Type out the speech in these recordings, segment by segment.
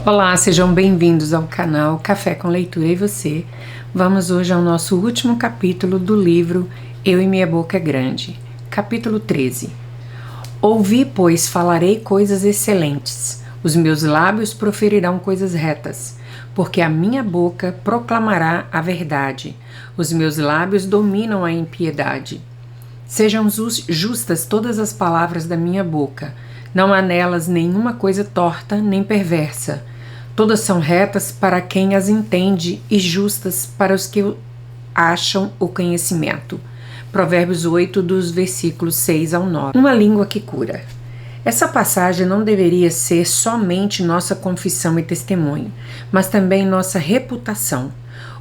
Olá, sejam bem-vindos ao canal Café com Leitura e Você. Vamos hoje ao nosso último capítulo do livro Eu e Minha Boca é Grande, capítulo 13. Ouvi, pois, falarei coisas excelentes, os meus lábios proferirão coisas retas, porque a minha boca proclamará a verdade, os meus lábios dominam a impiedade. Sejam justas todas as palavras da minha boca, não há nelas nenhuma coisa torta nem perversa. Todas são retas para quem as entende e justas para os que acham o conhecimento. Provérbios 8, dos versículos 6 ao 9. Uma língua que cura. Essa passagem não deveria ser somente nossa confissão e testemunho, mas também nossa reputação,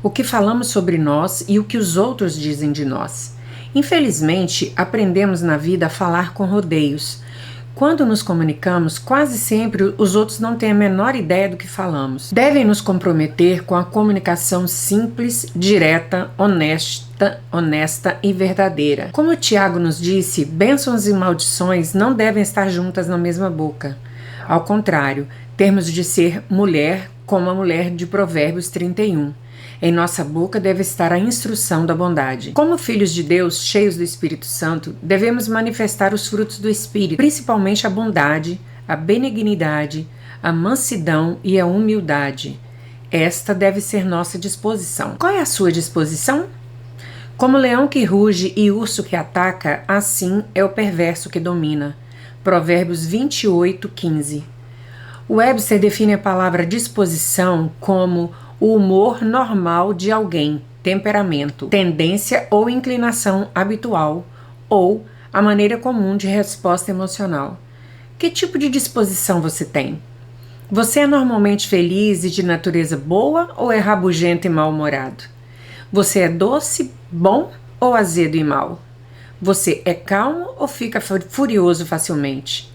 o que falamos sobre nós e o que os outros dizem de nós. Infelizmente, aprendemos na vida a falar com rodeios. Quando nos comunicamos, quase sempre os outros não têm a menor ideia do que falamos. Devem nos comprometer com a comunicação simples, direta, honesta e verdadeira. Como o Tiago nos disse, bênçãos e maldições não devem estar juntas na mesma boca. Ao contrário, temos de ser mulher como a mulher de Provérbios 31. Em nossa boca deve estar a instrução da bondade. Como filhos de Deus, cheios do Espírito Santo, devemos manifestar os frutos do Espírito, principalmente a bondade, a benignidade, a mansidão e a humildade. Esta deve ser nossa disposição. Qual é a sua disposição? Como leão que ruge e urso que ataca, assim é o perverso que domina. Provérbios 28, 15. Webster define a palavra disposição como o humor normal de alguém, temperamento, tendência ou inclinação habitual, ou a maneira comum de resposta emocional. Que tipo de disposição você tem? Você é normalmente feliz e de natureza boa ou é rabugento e mal-humorado? Você é doce, bom ou azedo e mau? Você é calmo ou fica furioso facilmente?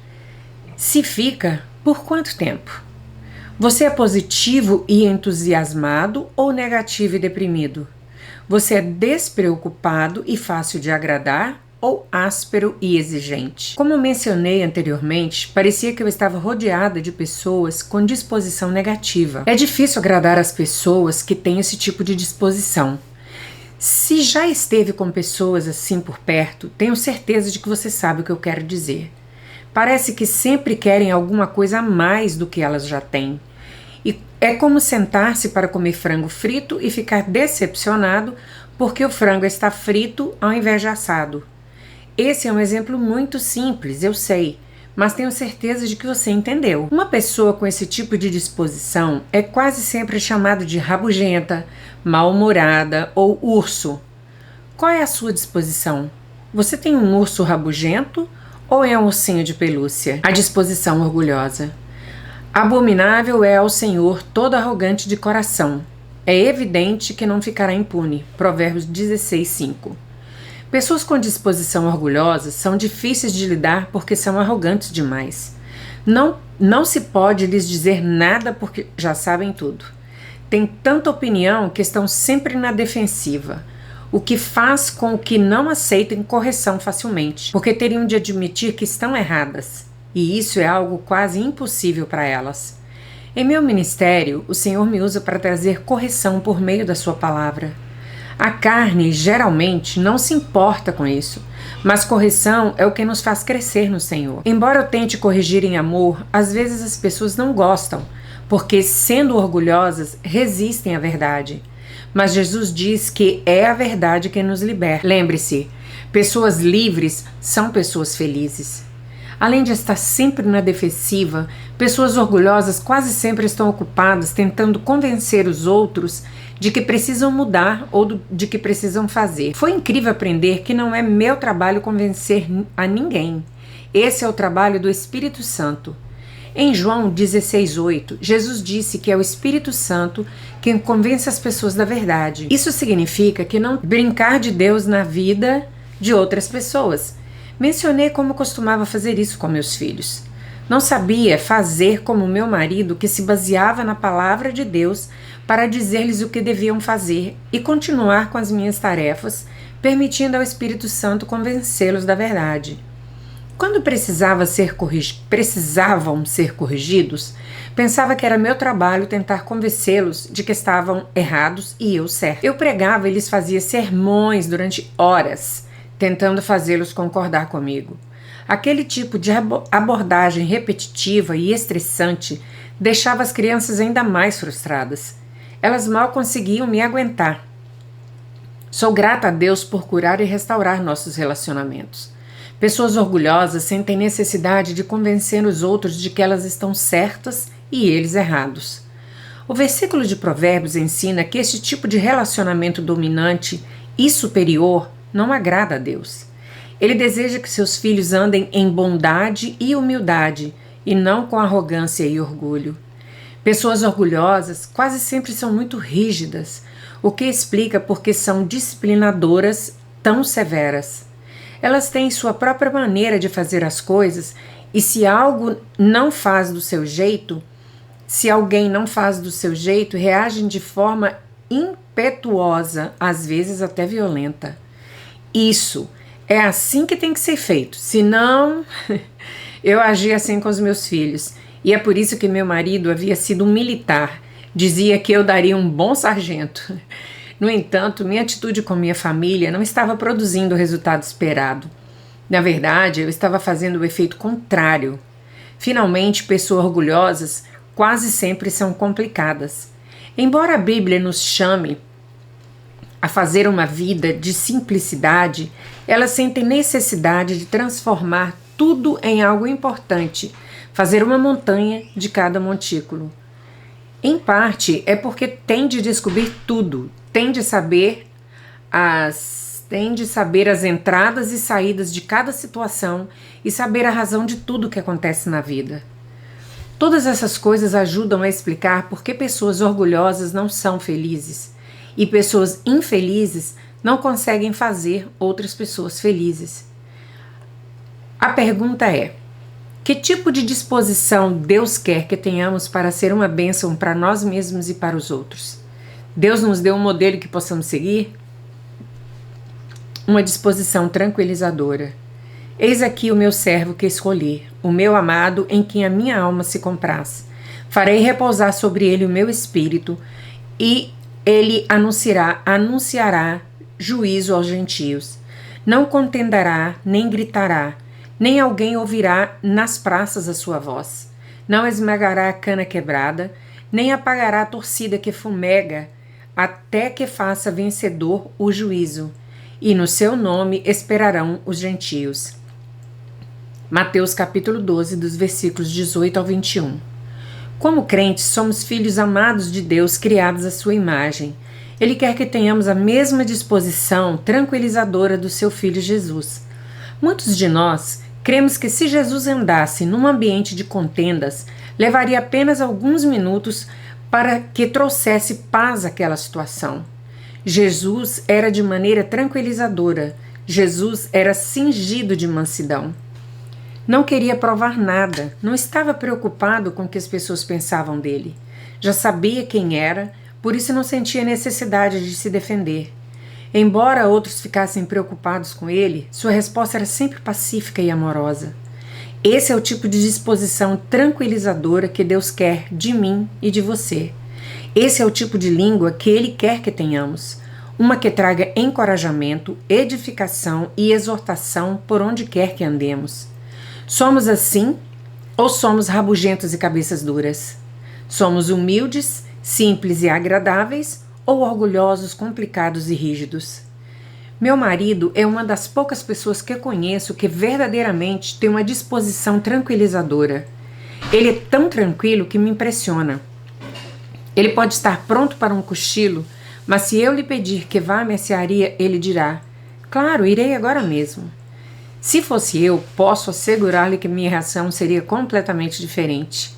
Se fica, por quanto tempo? Você é positivo e entusiasmado ou negativo e deprimido? Você é despreocupado e fácil de agradar ou áspero e exigente? Como mencionei anteriormente, parecia que eu estava rodeada de pessoas com disposição negativa. É difícil agradar as pessoas que têm esse tipo de disposição. Se já esteve com pessoas assim por perto, tenho certeza de que você sabe o que eu quero dizer. Parece que sempre querem alguma coisa a mais do que elas já têm. E é como sentar-se para comer frango frito e ficar decepcionado porque o frango está frito ao invés de assado. Esse é um exemplo muito simples, eu sei, mas tenho certeza de que você entendeu. Uma pessoa com esse tipo de disposição é quase sempre chamada de rabugenta, mal-humorada ou urso. Qual é a sua disposição? Você tem um urso rabugento ou é um ursinho de pelúcia? A disposição orgulhosa. Abominável é ao Senhor todo arrogante de coração. É evidente que não ficará impune. Provérbios 16, 5. Pessoas com disposição orgulhosa são difíceis de lidar porque são arrogantes demais. Não se pode lhes dizer nada porque já sabem tudo. Têm tanta opinião que estão sempre na defensiva, o que faz com que não aceitem correção facilmente, porque teriam de admitir que estão erradas, e isso é algo quase impossível para elas. Em meu ministério, o Senhor me usa para trazer correção por meio da sua palavra. A carne, geralmente, não se importa com isso, mas correção é o que nos faz crescer no Senhor. Embora eu tente corrigir em amor, às vezes as pessoas não gostam, porque, sendo orgulhosas, resistem à verdade. Mas Jesus diz que é a verdade que nos liberta. Lembre-se, pessoas livres são pessoas felizes. Além de estar sempre na defensiva, pessoas orgulhosas quase sempre estão ocupadas tentando convencer os outros de que precisam mudar ou de que precisam fazer. Foi incrível aprender que não é meu trabalho convencer a ninguém. Esse é o trabalho do Espírito Santo. Em João 16:8, Jesus disse que é o Espírito Santo quem convence as pessoas da verdade. Isso significa que não brincar de Deus na vida de outras pessoas. Mencionei como costumava fazer isso com meus filhos. Não sabia fazer como meu marido, que se baseava na palavra de Deus para dizer-lhes o que deviam fazer e continuar com as minhas tarefas, permitindo ao Espírito Santo convencê-los da verdade. Quando precisavam ser corrigidos, pensava que era meu trabalho tentar convencê-los de que estavam errados e eu certo. Eu pregava e lhes fazia sermões durante horas, tentando fazê-los concordar comigo. Aquele tipo de abordagem repetitiva e estressante deixava as crianças ainda mais frustradas. Elas mal conseguiam me aguentar. Sou grata a Deus por curar e restaurar nossos relacionamentos. Pessoas orgulhosas sentem necessidade de convencer os outros de que elas estão certas e eles errados. O versículo de Provérbios ensina que este tipo de relacionamento dominante e superior não agrada a Deus. Ele deseja que seus filhos andem em bondade e humildade e não com arrogância e orgulho. Pessoas orgulhosas quase sempre são muito rígidas, o que explica porque são disciplinadoras tão severas. Elas têm sua própria maneira de fazer as coisas e se alguém não faz do seu jeito, reagem de forma impetuosa, às vezes até violenta. Isso é assim que tem que ser feito, senão eu agi assim com os meus filhos. E é por isso que meu marido havia sido um militar, dizia que eu daria um bom sargento. No entanto, minha atitude com minha família não estava produzindo o resultado esperado. Na verdade, eu estava fazendo o efeito contrário. Finalmente, pessoas orgulhosas quase sempre são complicadas. Embora a Bíblia nos chame a fazer uma vida de simplicidade, elas sentem necessidade de transformar tudo em algo importante, fazer uma montanha de cada montículo. Em parte, é porque tem de descobrir tudo, tem de saber as entradas e saídas de cada situação e saber a razão de tudo que acontece na vida. Todas essas coisas ajudam a explicar por que pessoas orgulhosas não são felizes e pessoas infelizes não conseguem fazer outras pessoas felizes. A pergunta é: que tipo de disposição Deus quer que tenhamos para ser uma bênção para nós mesmos e para os outros? Deus nos deu um modelo que possamos seguir? Uma disposição tranquilizadora. Eis aqui o meu servo que escolhi, o meu amado em quem a minha alma se compraz. Farei repousar sobre ele o meu espírito e ele anunciará juízo aos gentios. Não contenderá, nem gritará, nem alguém ouvirá nas praças a sua voz. Não esmagará a cana quebrada, nem apagará a torcida que fumega, até que faça vencedor o juízo, e no seu nome esperarão os gentios. Mateus capítulo 12, dos versículos 18 ao 21. Como crentes, somos filhos amados de Deus, criados à sua imagem. Ele quer que tenhamos a mesma disposição tranquilizadora do seu Filho Jesus. Muitos de nós cremos que se Jesus andasse num ambiente de contendas, levaria apenas alguns minutos para que trouxesse paz àquela situação. Jesus era de maneira tranquilizadora. Jesus era cingido de mansidão. Não queria provar nada, não estava preocupado com o que as pessoas pensavam dele. Já sabia quem era, por isso não sentia necessidade de se defender. Embora outros ficassem preocupados com ele, sua resposta era sempre pacífica e amorosa. Esse é o tipo de disposição tranquilizadora que Deus quer de mim e de você. Esse é o tipo de língua que Ele quer que tenhamos. Uma que traga encorajamento, edificação e exortação por onde quer que andemos. Somos assim ou somos rabugentos e cabeças duras? Somos humildes, simples e agradáveis ou orgulhosos, complicados e rígidos? Meu marido é uma das poucas pessoas que eu conheço que verdadeiramente tem uma disposição tranquilizadora. Ele é tão tranquilo que me impressiona. Ele pode estar pronto para um cochilo, mas se eu lhe pedir que vá à mercearia, ele dirá: claro, irei agora mesmo. Se fosse eu, posso assegurar-lhe que minha reação seria completamente diferente.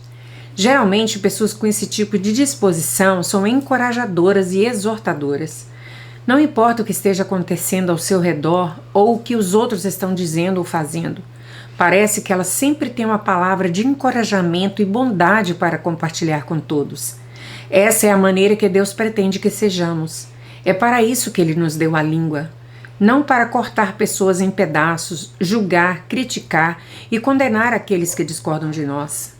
Geralmente, pessoas com esse tipo de disposição são encorajadoras e exortadoras. Não importa o que esteja acontecendo ao seu redor ou o que os outros estão dizendo ou fazendo. Parece que elas sempre têm uma palavra de encorajamento e bondade para compartilhar com todos. Essa é a maneira que Deus pretende que sejamos. É para isso que Ele nos deu a língua. não para cortar pessoas em pedaços, julgar, criticar e condenar aqueles que discordam de nós.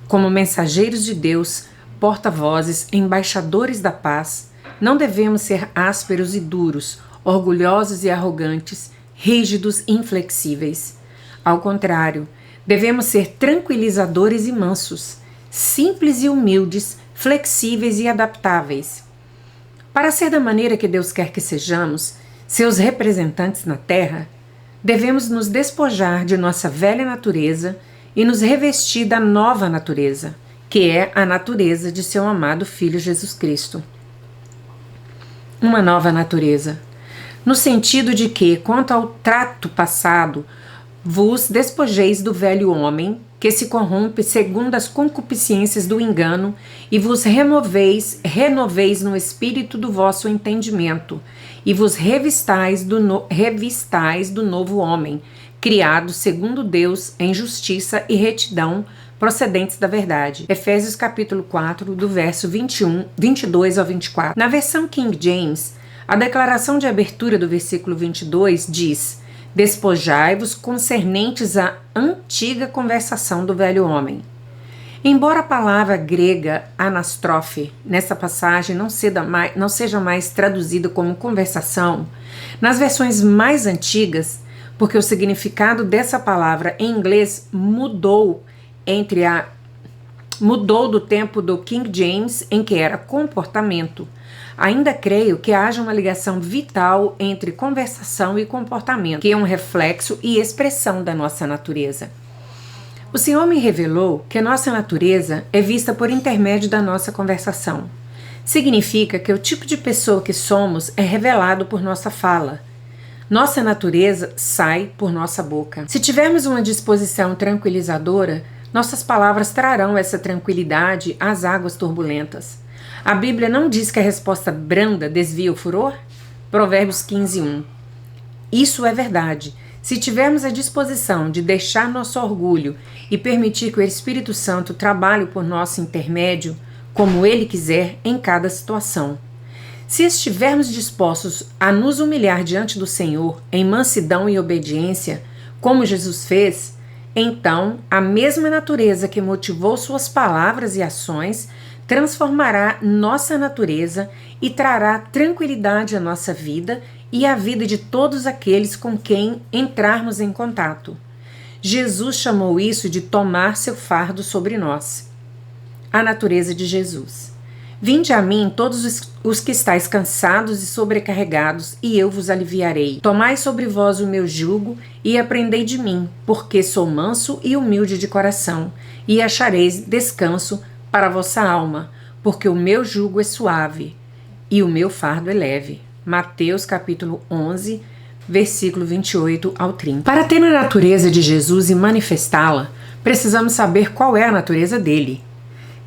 Como mensageiros de Deus, porta-vozes, embaixadores da paz, não devemos ser ásperos e duros, orgulhosos e arrogantes, rígidos e inflexíveis. Ao contrário, devemos ser tranquilizadores e mansos, simples e humildes, flexíveis e adaptáveis. Para ser da maneira que Deus quer que sejamos, seus representantes na terra, devemos nos despojar de nossa velha natureza e nos revestir da nova natureza, que é a natureza de seu amado Filho Jesus Cristo. Uma nova natureza, no sentido de que, quanto ao trato passado, vos despojeis do velho homem, que se corrompe segundo as concupiscências do engano, e vos renoveis no espírito do vosso entendimento, e vos revistais do novo homem, criado segundo Deus em justiça e retidão, procedentes da verdade. Efésios capítulo 4, do verso 22 ao 24. Na versão King James, a declaração de abertura do versículo 22 diz: despojai-vos concernentes à antiga conversação do velho homem. Embora a palavra grega anastrofe nessa passagem não seja mais traduzida como conversação, nas versões mais antigas, porque o significado dessa palavra em inglês mudou do tempo do King James, em que era comportamento. Ainda creio que haja uma ligação vital entre conversação e comportamento, que é um reflexo e expressão da nossa natureza. O Senhor me revelou que a nossa natureza é vista por intermédio da nossa conversação. Significa que o tipo de pessoa que somos é revelado por nossa fala. Nossa natureza sai por nossa boca. Se tivermos uma disposição tranquilizadora, nossas palavras trarão essa tranquilidade às águas turbulentas. A Bíblia não diz que a resposta branda desvia o furor? Provérbios 15:1. Isso é verdade. Se tivermos a disposição de deixar nosso orgulho e permitir que o Espírito Santo trabalhe por nosso intermédio, como Ele quiser, em cada situação. Se estivermos dispostos a nos humilhar diante do Senhor em mansidão e obediência, como Jesus fez, então a mesma natureza que motivou suas palavras e ações transformará nossa natureza e trará tranquilidade à nossa vida e à vida de todos aqueles com quem entrarmos em contato. Jesus chamou isso de tomar seu fardo sobre nós. A natureza de Jesus. Vinde a mim todos os que estáis cansados e sobrecarregados, e eu vos aliviarei. Tomai sobre vós o meu jugo e aprendei de mim, porque sou manso e humilde de coração, e achareis descanso para a vossa alma, porque o meu jugo é suave e o meu fardo é leve. Mateus capítulo 11, versículo 28 ao 30. Para ter a natureza de Jesus e manifestá-la, precisamos saber qual é a natureza dele.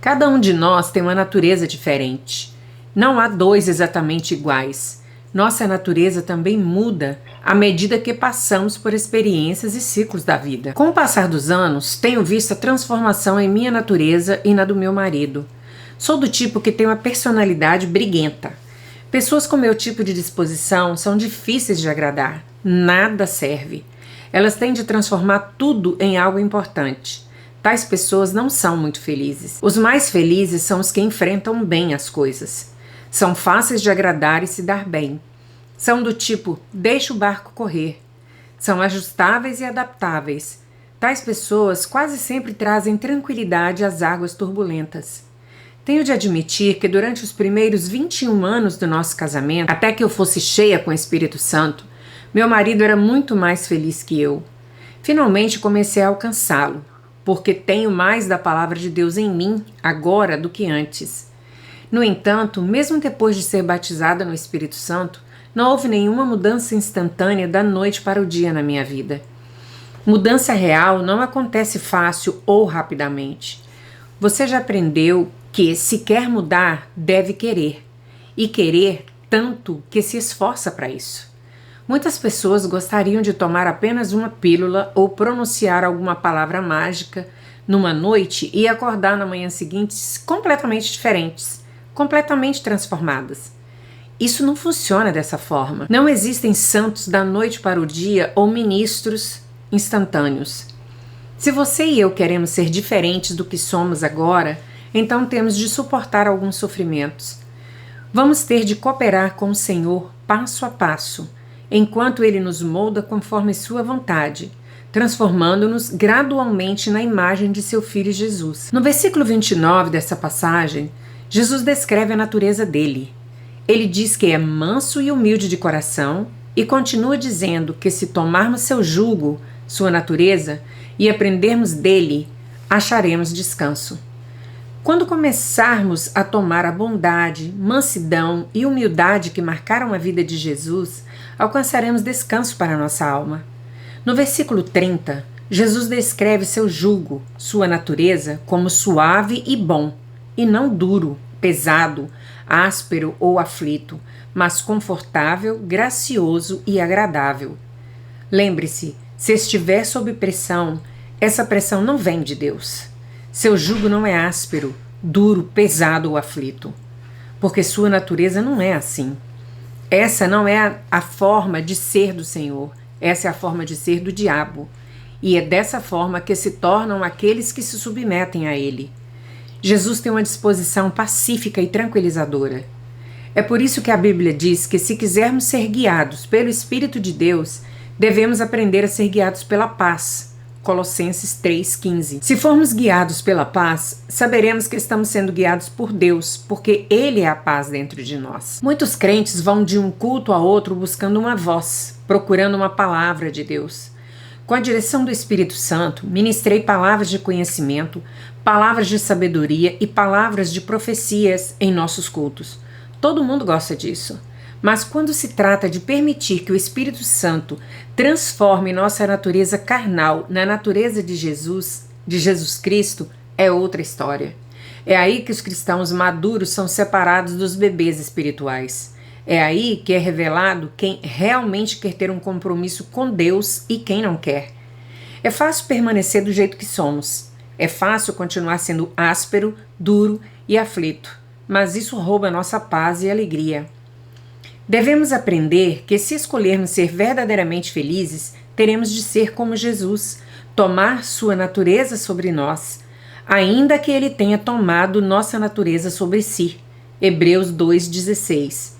Cada um de nós tem uma natureza diferente. Não há dois exatamente iguais. Nossa natureza também muda à medida que passamos por experiências e ciclos da vida. Com o passar dos anos, tenho visto a transformação em minha natureza e na do meu marido. Sou do tipo que tem uma personalidade briguenta. Pessoas com meu tipo de disposição são difíceis de agradar. Nada serve. Elas têm de transformar tudo em algo importante. Tais pessoas não são muito felizes. Os mais felizes são os que enfrentam bem as coisas. São fáceis de agradar e se dar bem. São do tipo, deixa o barco correr. São ajustáveis e adaptáveis. Tais pessoas quase sempre trazem tranquilidade às águas turbulentas. Tenho de admitir que durante os primeiros 21 anos do nosso casamento, até que eu fosse cheia com o Espírito Santo, meu marido era muito mais feliz que eu. Finalmente comecei a alcançá-lo, porque tenho mais da palavra de Deus em mim agora do que antes. No entanto, mesmo depois de ser batizada no Espírito Santo, não houve nenhuma mudança instantânea da noite para o dia na minha vida. Mudança real não acontece fácil ou rapidamente. Você já aprendeu que, se quer mudar, deve querer, e querer tanto que se esforça para isso. Muitas pessoas gostariam de tomar apenas uma pílula ou pronunciar alguma palavra mágica numa noite e acordar na manhã seguinte completamente diferentes, completamente transformadas. Isso não funciona dessa forma. Não existem santos da noite para o dia ou ministros instantâneos. Se você e eu queremos ser diferentes do que somos agora, então temos de suportar alguns sofrimentos. Vamos ter de cooperar com o Senhor passo a passo, enquanto Ele nos molda conforme sua vontade, transformando-nos gradualmente na imagem de seu Filho Jesus. No versículo 29 dessa passagem, Jesus descreve a natureza dele. Ele diz que é manso e humilde de coração e continua dizendo que se tomarmos seu jugo, sua natureza, e aprendermos dele, acharemos descanso. Quando começarmos a tomar a bondade, mansidão e humildade que marcaram a vida de Jesus, alcançaremos descanso para a nossa alma. No versículo 30, Jesus descreve seu jugo, sua natureza, como suave e bom, e não duro, pesado, áspero ou aflito, mas confortável, gracioso e agradável. Lembre-se, se estiver sob pressão, essa pressão não vem de Deus. Seu jugo não é áspero, duro, pesado ou aflito, porque sua natureza não é assim. Essa não é a forma de ser do Senhor, essa é a forma de ser do diabo, e é dessa forma que se tornam aqueles que se submetem a ele. Jesus tem uma disposição pacífica e tranquilizadora. É por isso que a Bíblia diz que se quisermos ser guiados pelo Espírito de Deus, devemos aprender a ser guiados pela paz. Colossenses 3,15. Se formos guiados pela paz, saberemos que estamos sendo guiados por Deus, porque Ele é a paz dentro de nós. Muitos crentes vão de um culto a outro buscando uma voz, procurando uma palavra de Deus. Com a direção do Espírito Santo, ministrei palavras de conhecimento, palavras de sabedoria e palavras de profecias em nossos cultos. Todo mundo gosta disso. Mas quando se trata de permitir que o Espírito Santo transforme nossa natureza carnal na natureza de Jesus Cristo, é outra história. É aí que os cristãos maduros são separados dos bebês espirituais. É aí que é revelado quem realmente quer ter um compromisso com Deus e quem não quer. É fácil permanecer do jeito que somos. É fácil continuar sendo áspero, duro e aflito. Mas isso rouba nossa paz e alegria. Devemos aprender que se escolhermos ser verdadeiramente felizes, teremos de ser como Jesus, tomar sua natureza sobre nós, ainda que ele tenha tomado nossa natureza sobre si. Hebreus 2,16.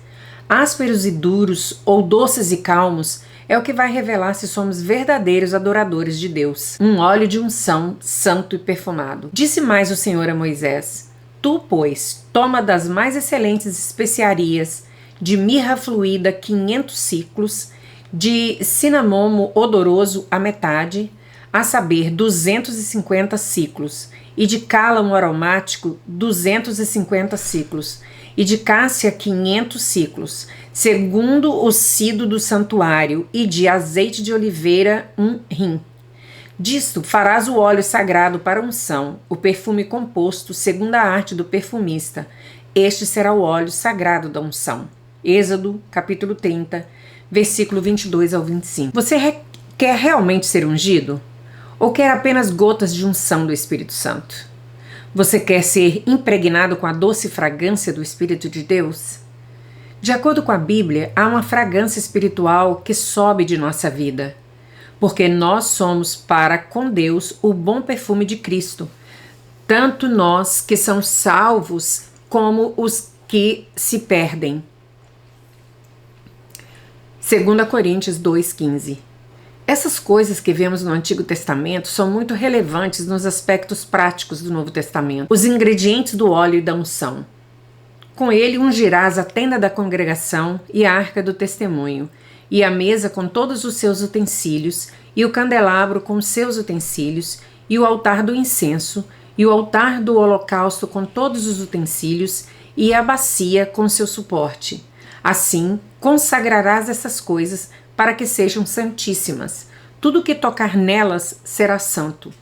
Ásperos e duros, ou doces e calmos, é o que vai revelar se somos verdadeiros adoradores de Deus. Um óleo de unção, santo e perfumado. Disse mais o Senhor a Moisés: Tu, pois, toma das mais excelentes especiarias, de mirra fluída 500 ciclos, de cinamomo odoroso a metade, a saber 250 ciclos, e de cálamo aromático 250 ciclos, e de cássia 500 ciclos, segundo o sido do santuário, e de azeite de oliveira 1 hin. Disto farás o óleo sagrado para unção, o perfume composto segundo a arte do perfumista. Este será o óleo sagrado da unção. Êxodo, capítulo 30, versículo 22 ao 25. Você quer realmente ser ungido? Ou quer apenas gotas de unção do Espírito Santo? Você quer ser impregnado com a doce fragrância do Espírito de Deus? De acordo com a Bíblia, há uma fragrância espiritual que sobe de nossa vida, porque nós somos para com Deus o bom perfume de Cristo, tanto nós que são salvos como os que se perdem. 2 Coríntios 2,15. Essas coisas que vemos no Antigo Testamento são muito relevantes nos aspectos práticos do Novo Testamento. Os ingredientes do óleo e da unção. Com ele ungirás a tenda da congregação e a arca do testemunho, e a mesa com todos os seus utensílios, e o candelabro com os seus utensílios, e o altar do incenso, e o altar do holocausto com todos os utensílios, e a bacia com seu suporte. Assim, consagrarás essas coisas para que sejam santíssimas. Tudo que tocar nelas será santo.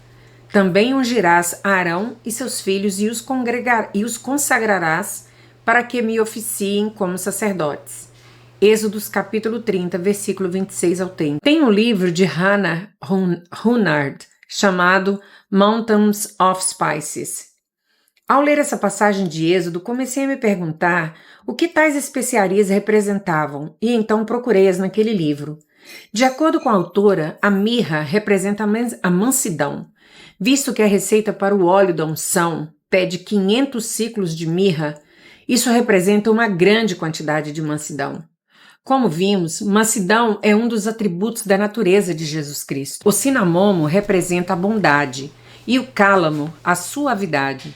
Também ungirás Arão e seus filhos e os consagrarás para que me oficiem como sacerdotes. Êxodos capítulo 30, versículo 26 ao 30. Tem um livro de Hannah Hurnard chamado Mountains of Spices. Ao ler essa passagem de Êxodo, comecei a me perguntar o que tais especiarias representavam e então procurei-as naquele livro. De acordo com a autora, a mirra representa a mansidão, visto que a receita para o óleo da unção pede 500 ciclos de mirra. Isso representa uma grande quantidade de mansidão. Como vimos, mansidão é um dos atributos da natureza de Jesus Cristo. O cinamomo representa a bondade e o cálamo a suavidade.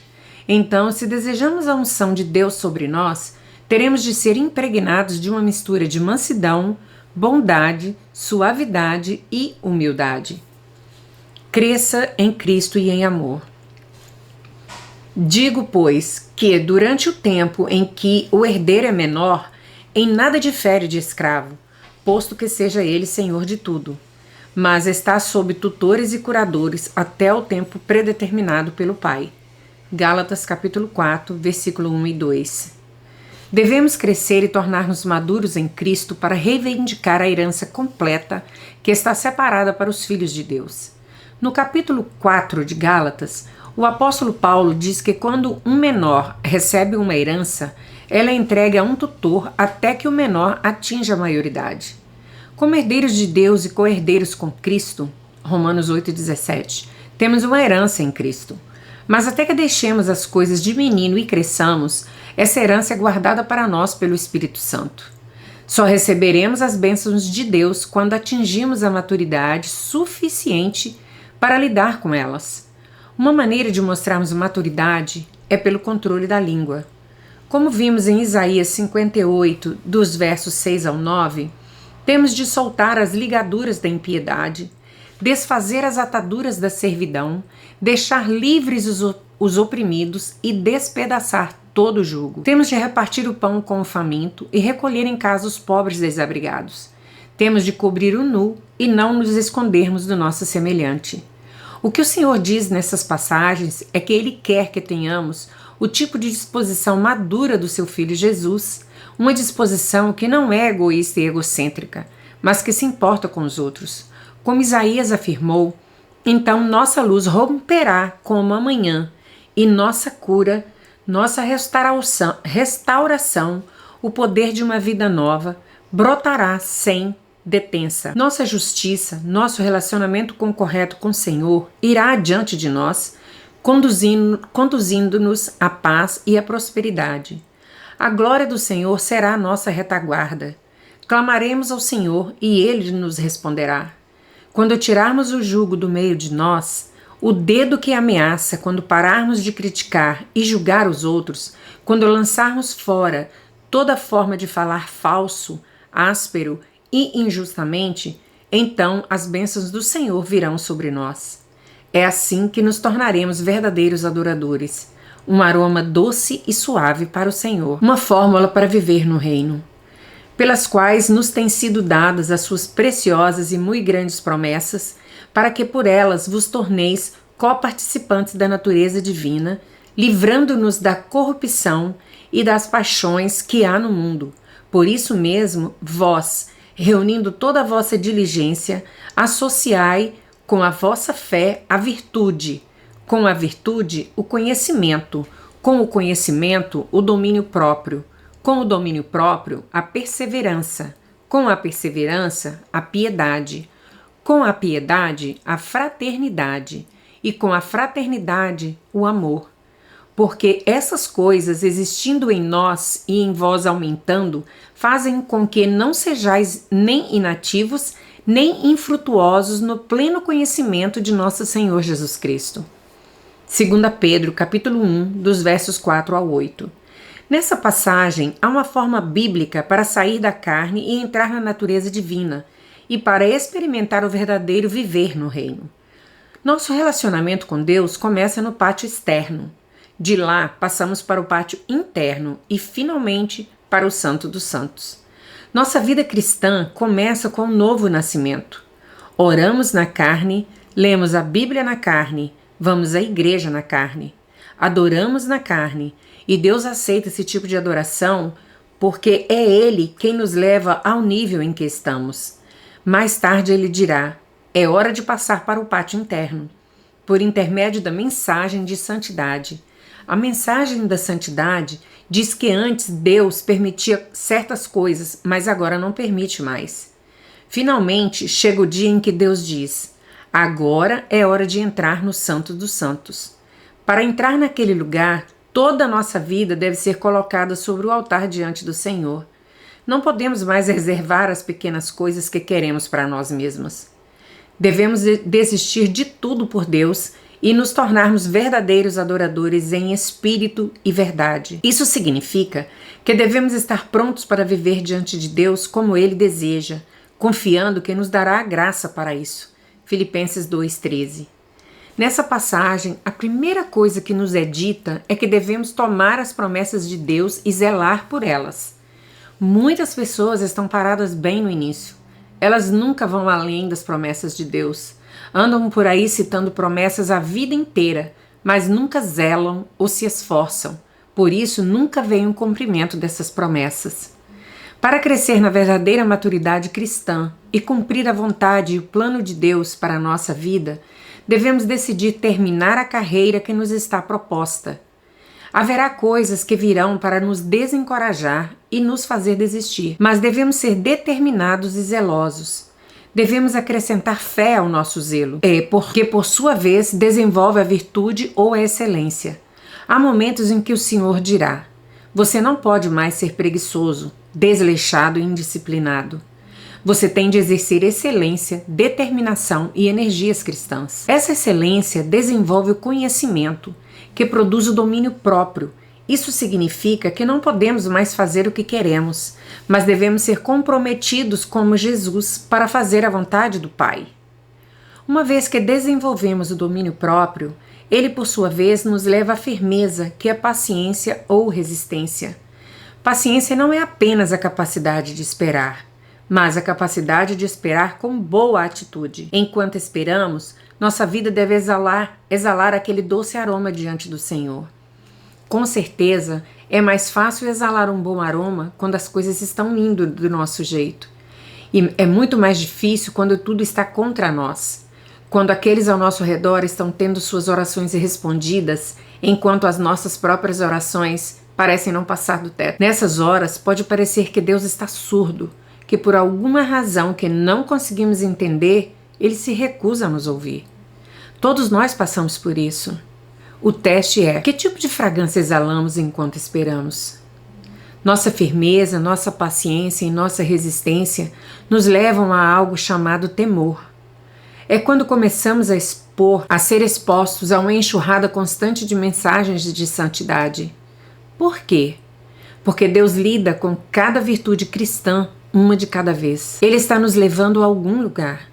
Então, se desejamos a unção de Deus sobre nós, teremos de ser impregnados de uma mistura de mansidão, bondade, suavidade e humildade. Cresça em Cristo e em amor. Digo, pois, que durante o tempo em que o herdeiro é menor, em nada difere de escravo, posto que seja ele senhor de tudo, mas está sob tutores e curadores até o tempo predeterminado pelo Pai. Gálatas capítulo 4, versículo 1 e 2. Devemos crescer e tornar-nos maduros em Cristo para reivindicar a herança completa que está separada para os filhos de Deus. No capítulo 4 de Gálatas, o apóstolo Paulo diz que quando um menor recebe uma herança, ela é entregue a um tutor até que o menor atinja a maioridade. Como herdeiros de Deus e co-herdeiros com Cristo, Romanos 8,17, temos uma herança em Cristo. Mas até que deixemos as coisas de menino e cresçamos, essa herança é guardada para nós pelo Espírito Santo. Só receberemos as bênçãos de Deus quando atingimos a maturidade suficiente para lidar com elas. Uma maneira de mostrarmos maturidade é pelo controle da língua. Como vimos em Isaías 58, dos versos 6 ao 9, temos de soltar as ligaduras da impiedade, desfazer as ataduras da servidão, deixar livres os oprimidos e despedaçar todo o jugo. Temos de repartir o pão com o faminto e recolher em casa os pobres desabrigados. Temos de cobrir o nu e não nos escondermos do nosso semelhante. O que o Senhor diz nessas passagens é que Ele quer que tenhamos o tipo de disposição madura do seu Filho Jesus, uma disposição que não é egoísta e egocêntrica, mas que se importa com os outros. Como Isaías afirmou, então nossa luz romperá como a manhã e nossa cura, nossa restauração, o poder de uma vida nova, brotará sem detença. Nossa justiça, nosso relacionamento correto com o Senhor irá adiante de nós, conduzindo-nos à paz e à prosperidade. A glória do Senhor será a nossa retaguarda. Clamaremos ao Senhor e Ele nos responderá. Quando tirarmos o jugo do meio de nós, o dedo que ameaça, quando pararmos de criticar e julgar os outros, quando lançarmos fora toda forma de falar falso, áspero e injustamente, então as bênçãos do Senhor virão sobre nós. É assim que nos tornaremos verdadeiros adoradores, um aroma doce e suave para o Senhor, uma fórmula para viver no reino, pelas quais nos têm sido dadas as suas preciosas e muito grandes promessas, para que por elas vos torneis coparticipantes da natureza divina, livrando-nos da corrupção e das paixões que há no mundo. Por isso mesmo, vós, reunindo toda a vossa diligência, associai com a vossa fé a virtude, com a virtude o conhecimento, com o conhecimento o domínio próprio, com o domínio próprio a perseverança, com a perseverança a piedade, com a piedade a fraternidade e com a fraternidade o amor. Porque essas coisas, existindo em nós e em vós aumentando, fazem com que não sejais nem inativos, nem infrutuosos no pleno conhecimento de nosso Senhor Jesus Cristo. 2 Pedro, capítulo 1, dos versos 4 ao 8. Nessa passagem, há uma forma bíblica para sair da carne e entrar na natureza divina, e para experimentar o verdadeiro viver no reino. Nosso relacionamento com Deus começa no pátio externo. De lá, passamos para o pátio interno e, finalmente, para o Santo dos Santos. Nossa vida cristã começa com o novo nascimento. Oramos na carne, lemos a Bíblia na carne, vamos à igreja na carne. Adoramos na carne, e Deus aceita esse tipo de adoração porque é Ele quem nos leva ao nível em que estamos. Mais tarde Ele dirá, é hora de passar para o pátio interno, por intermédio da mensagem de santidade. A mensagem da santidade diz que antes Deus permitia certas coisas, mas agora não permite mais. Finalmente, chega o dia em que Deus diz: agora é hora de entrar no Santo dos Santos. Para entrar naquele lugar, toda a nossa vida deve ser colocada sobre o altar diante do Senhor. Não podemos mais reservar as pequenas coisas que queremos para nós mesmos. Devemos desistir de tudo por Deus e nos tornarmos verdadeiros adoradores em espírito e verdade. Isso significa que devemos estar prontos para viver diante de Deus como Ele deseja, confiando que nos dará a graça para isso. Filipenses 2,13. Nessa passagem, a primeira coisa que nos é dita é que devemos tomar as promessas de Deus e zelar por elas. Muitas pessoas estão paradas bem no início. Elas nunca vão além das promessas de Deus. Andam por aí citando promessas a vida inteira, mas nunca zelam ou se esforçam. Por isso, nunca vem um cumprimento dessas promessas. Para crescer na verdadeira maturidade cristã e cumprir a vontade e o plano de Deus para a nossa vida, devemos decidir terminar a carreira que nos está proposta. Haverá coisas que virão para nos desencorajar e nos fazer desistir, mas devemos ser determinados e zelosos. Devemos acrescentar fé ao nosso zelo, porque por sua vez desenvolve a virtude ou a excelência. Há momentos em que o Senhor dirá: você não pode mais ser preguiçoso, desleixado e indisciplinado. Você tem de exercer excelência, determinação e energias cristãs. Essa excelência desenvolve o conhecimento, que produz o domínio próprio. Isso significa que não podemos mais fazer o que queremos, mas devemos ser comprometidos como Jesus para fazer a vontade do Pai. Uma vez que desenvolvemos o domínio próprio, ele por sua vez nos leva à firmeza, que é paciência ou resistência. Paciência não é apenas a capacidade de esperar, mas a capacidade de esperar com boa atitude. Enquanto esperamos, nossa vida deve exalar aquele doce aroma diante do Senhor. Com certeza, é mais fácil exalar um bom aroma quando as coisas estão indo do nosso jeito. E é muito mais difícil quando tudo está contra nós. Quando aqueles ao nosso redor estão tendo suas orações respondidas, enquanto as nossas próprias orações parecem não passar do teto. Nessas horas, pode parecer que Deus está surdo, que por alguma razão que não conseguimos entender, Ele se recusa a nos ouvir. Todos nós passamos por isso. O teste é: que tipo de fragrância exalamos enquanto esperamos? Nossa firmeza, nossa paciência e nossa resistência nos levam a algo chamado temor. É quando começamos a ser expostos a uma enxurrada constante de mensagens de santidade. Por quê? Porque Deus lida com cada virtude cristã, uma de cada vez. Ele está nos levando a algum lugar.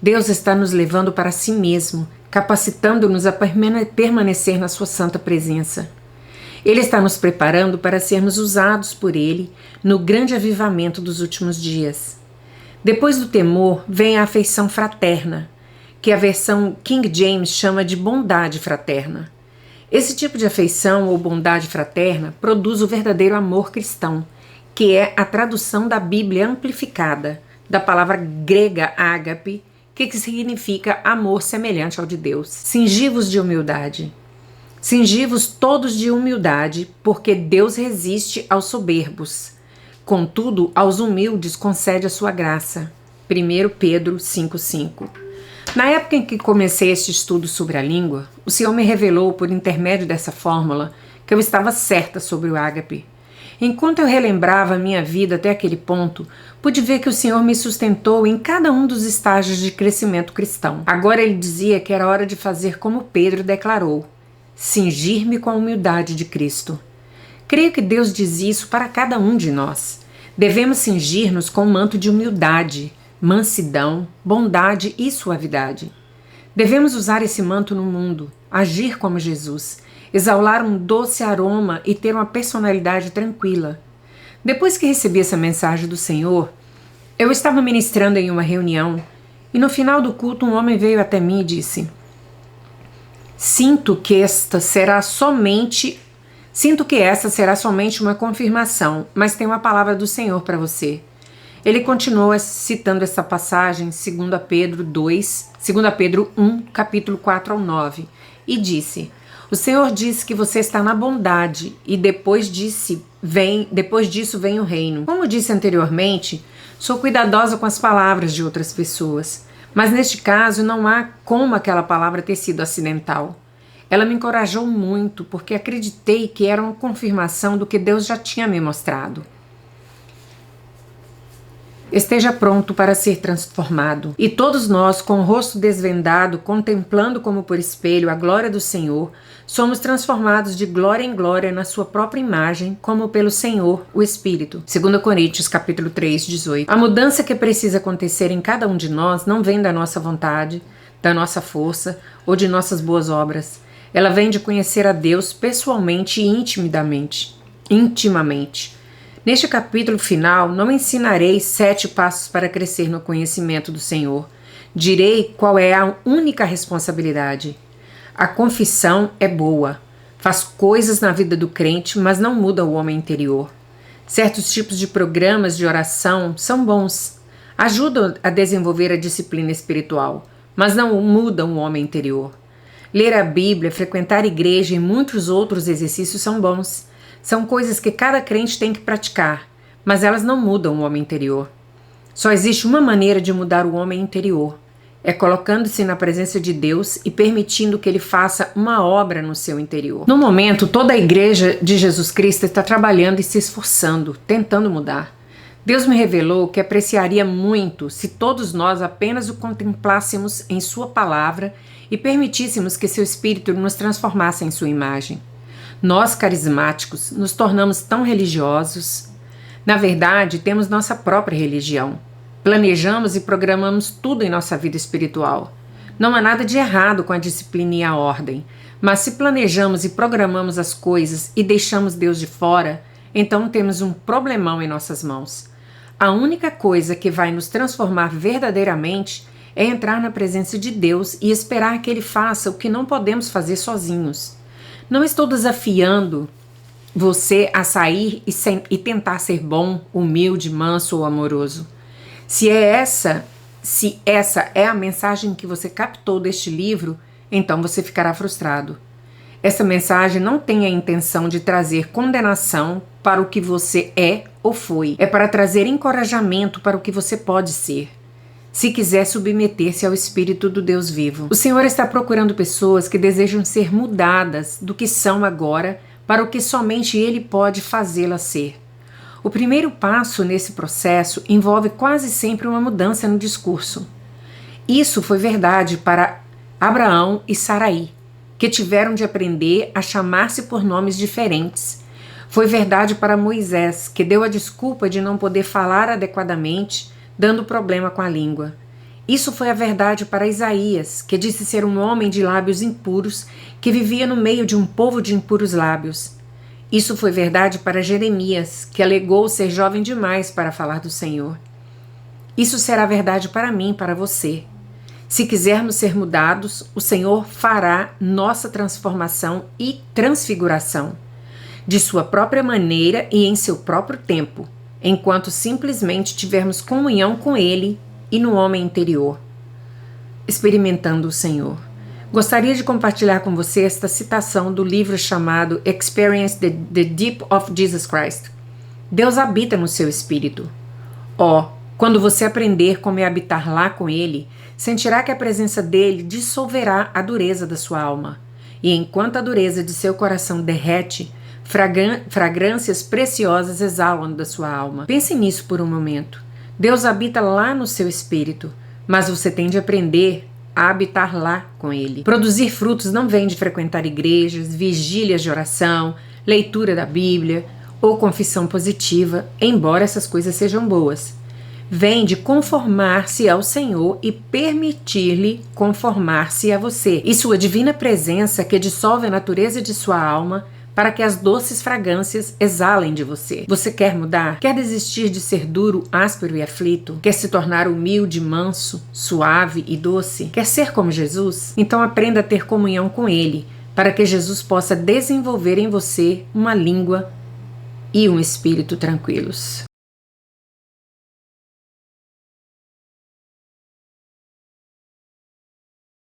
Deus está nos levando para si mesmo, capacitando-nos a permanecer na sua santa presença. Ele está nos preparando para sermos usados por Ele no grande avivamento dos últimos dias. Depois do temor vem a afeição fraterna, que a versão King James chama de bondade fraterna. Esse tipo de afeição ou bondade fraterna produz o verdadeiro amor cristão, que é a tradução da Bíblia amplificada, da palavra grega ágape, que significa amor semelhante ao de Deus. Cingivos de humildade. Cingivos todos de humildade, porque Deus resiste aos soberbos. Contudo, aos humildes concede a sua graça. 1 Pedro 5,5. Na época em que comecei este estudo sobre a língua, o Senhor me revelou por intermédio dessa fórmula que eu estava certa sobre o ágape. Enquanto eu relembrava a minha vida até aquele ponto, pude ver que o Senhor me sustentou em cada um dos estágios de crescimento cristão. Agora ele dizia que era hora de fazer como Pedro declarou: cingir-me com a humildade de Cristo. Creio que Deus diz isso para cada um de nós. Devemos cingir-nos com um manto de humildade, mansidão, bondade e suavidade. Devemos usar esse manto no mundo, agir como Jesus, exalar um doce aroma e ter uma personalidade tranquila. Depois que recebi essa mensagem do Senhor, eu estava ministrando em uma reunião e no final do culto um homem veio até mim e disse: Sinto que esta será somente uma confirmação, mas tem uma palavra do Senhor para você. Ele continua citando essa passagem, 2 Pedro 1, capítulo 4 ao 9, e disse: O Senhor disse que você está na bondade e depois disso vem o reino. Como disse anteriormente, sou cuidadosa com as palavras de outras pessoas, mas neste caso não há como aquela palavra ter sido acidental. Ela me encorajou muito porque acreditei que era uma confirmação do que Deus já tinha me mostrado. Esteja pronto para ser transformado. E todos nós, com o rosto desvendado, contemplando como por espelho a glória do Senhor, somos transformados de glória em glória na sua própria imagem, como pelo Senhor, o Espírito. 2 Coríntios, capítulo 3, 18. A mudança que precisa acontecer em cada um de nós não vem da nossa vontade, da nossa força ou de nossas boas obras. Ela vem de conhecer a Deus pessoalmente e intimamente. Neste capítulo final, não ensinarei 7 passos para crescer no conhecimento do Senhor. Direi qual é a única responsabilidade. A confissão é boa. Faz coisas na vida do crente, mas não muda o homem interior. Certos tipos de programas de oração são bons. Ajudam a desenvolver a disciplina espiritual, mas não mudam o homem interior. Ler a Bíblia, frequentar a igreja e muitos outros exercícios são bons. São coisas que cada crente tem que praticar, mas elas não mudam o homem interior. Só existe uma maneira de mudar o homem interior. É colocando-se na presença de Deus e permitindo que Ele faça uma obra no seu interior. No momento, toda a igreja de Jesus Cristo está trabalhando e se esforçando, tentando mudar. Deus me revelou que apreciaria muito se todos nós apenas o contemplássemos em Sua palavra e permitíssemos que Seu Espírito nos transformasse em Sua imagem. Nós, carismáticos, nos tornamos tão religiosos. Na verdade, temos nossa própria religião. Planejamos e programamos tudo em nossa vida espiritual. Não há nada de errado com a disciplina e a ordem, mas se planejamos e programamos as coisas e deixamos Deus de fora, então temos um problemão em nossas mãos. A única coisa que vai nos transformar verdadeiramente é entrar na presença de Deus e esperar que Ele faça o que não podemos fazer sozinhos. Não estou desafiando você a sair e tentar ser bom, humilde, manso ou amoroso. Se essa é a mensagem que você captou deste livro, então você ficará frustrado. Essa mensagem não tem a intenção de trazer condenação para o que você é ou foi. É para trazer encorajamento para o que você pode ser, se quiser submeter-se ao Espírito do Deus vivo. O Senhor está procurando pessoas que desejam ser mudadas do que são agora para o que somente Ele pode fazê-las ser. O primeiro passo nesse processo envolve quase sempre uma mudança no discurso. Isso foi verdade para Abraão e Saraí, que tiveram de aprender a chamar-se por nomes diferentes. Foi verdade para Moisés, que deu a desculpa de não poder falar adequadamente, dando problema com a língua. Isso foi a verdade para Isaías, que disse ser um homem de lábios impuros, que vivia no meio de um povo de impuros lábios. Isso foi verdade para Jeremias, que alegou ser jovem demais para falar do Senhor. Isso será verdade para mim, para você. Se quisermos ser mudados, o Senhor fará nossa transformação e transfiguração, de sua própria maneira e em seu próprio tempo, enquanto simplesmente tivermos comunhão com Ele e no homem interior, experimentando o Senhor. Gostaria de compartilhar com você esta citação do livro chamado Experience the Deep of Jesus Christ. Deus habita no seu espírito. Quando você aprender como é habitar lá com Ele, sentirá que a presença dele dissolverá a dureza da sua alma. E enquanto a dureza de seu coração derrete, fragrâncias preciosas exalam da sua alma. Pense nisso por um momento. Deus habita lá no seu espírito, mas você tem de aprender a habitar lá com Ele. Produzir frutos não vem de frequentar igrejas, vigílias de oração, leitura da Bíblia ou confissão positiva, embora essas coisas sejam boas. Vem de conformar-se ao Senhor e permitir-lhe conformar-se a você, e sua divina presença que dissolve a natureza de sua alma para que as doces fragrâncias exalem de você. Você quer mudar? Quer desistir de ser duro, áspero e aflito? Quer se tornar humilde, manso, suave e doce? Quer ser como Jesus? Então aprenda a ter comunhão com Ele, para que Jesus possa desenvolver em você uma língua e um espírito tranquilos.